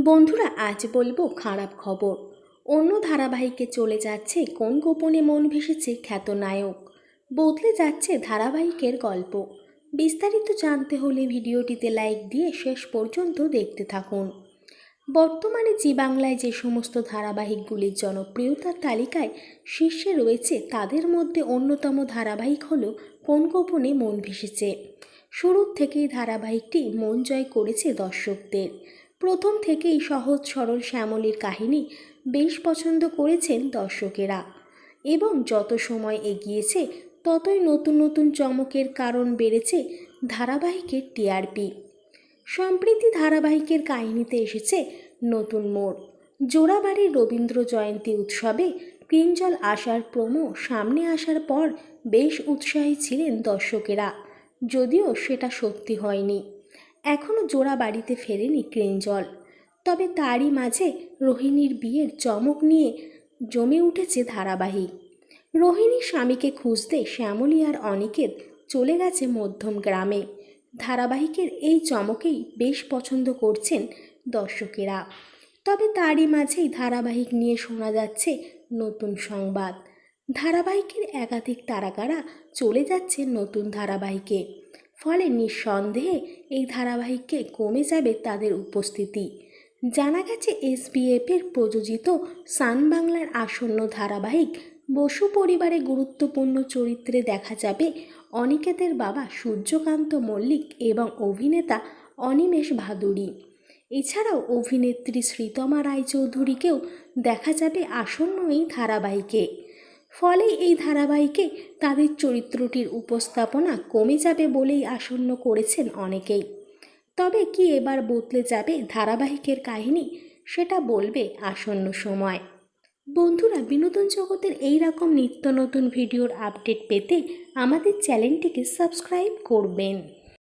বন্ধুরা, আজ বলবো খারাপ খবর। অন্য ধারাবাহিকে চলে যাচ্ছে কোন গোপনে মন ভেসেছে খ্যাত নায়ক। বদলে যাচ্ছে ধারাবাহিকের গল্প। বিস্তারিত জানতে হলে ভিডিওটিতে লাইক দিয়ে শেষ পর্যন্ত দেখতে থাকুন। বর্তমানে জি বাংলায় যে সমস্ত ধারাবাহিকগুলির জনপ্রিয়তার তালিকায় শীর্ষে রয়েছে তাদের মধ্যে অন্যতম ধারাবাহিক হলো কোন গোপনে মন ভেসেছে। শুরুর থেকেই ধারাবাহিকটি মন জয় করেছে দর্শকদের। প্রথম থেকেই সহজ সরল শ্যামলীর কাহিনী বেশ পছন্দ করেছেন দর্শকেরা, এবং যত সময় এগিয়েছে ততই নতুন নতুন চমকের কারণ বেড়েছে ধারাবাহিকের টিআরপি। সম্প্রতি ধারাবাহিকের কাহিনীতে এসেছে নতুন মোড়। জোড়াবাড়ির রবীন্দ্র জয়ন্তী উৎসবে ক্রিঞ্জল আসার প্রোমো সামনে আসার পর বেশ উৎসাহী ছিলেন দর্শকেরা, যদিও সেটা সত্যি হয়নি। এখনও জোড়াবাড়িতে ফেরেনি ক্রিঞ্জল, তবে তারই মাঝে রোহিণীর বিয়ের চমক নিয়ে জমে উঠেছে ধারাবাহিক। রোহিণীর স্বামীকে খুঁজতে শ্যামলী আর অনিকেত চলে গেছে মধ্যম গ্রামে। ধারাবাহিকের এই চমকেই বেশ পছন্দ করছেন দর্শকেরা। তবে তারই মাঝেই ধারাবাহিক নিয়ে শোনা যাচ্ছে নতুন সংবাদ। ধারাবাহিকের একাধিক তারকারা চলে যাচ্ছে নতুন ধারাবাহিকে, ফলে নিঃসন্দেহে এই ধারাবাহিকে কমে যাবে তাদের উপস্থিতি। জানা গেছে এসবিএফের প্রযোজিত সান বাংলার আসন্ন ধারাবাহিক বসু পরিবারে গুরুত্বপূর্ণ চরিত্রে দেখা যাবে অনিকেতের বাবা সূর্যকান্ত মল্লিক এবং অভিনেতা অনিমেষ ভাদুড়ী। এছাড়াও অভিনেত্রী শ্রীতমা রায়চৌধুরীকেও দেখা যাবে আসন্ন এই ধারাবাহিকে। ফলে এই ধারাবাহিকে তাদের চরিত্রটির উপস্থাপনা কমে যাবে বলেই আসন্ন করেছেন অনেকেই। তবে কি এবার বদলে যাবে ধারাবাহিকের কাহিনী, সেটা বলবে আসন্ন সময়। বন্ধুরা, বিনোদন জগতের এই রকম নিত্য নতুন ভিডিওর আপডেট পেতে আমাদের চ্যানেলটিকে সাবস্ক্রাইব করবেন।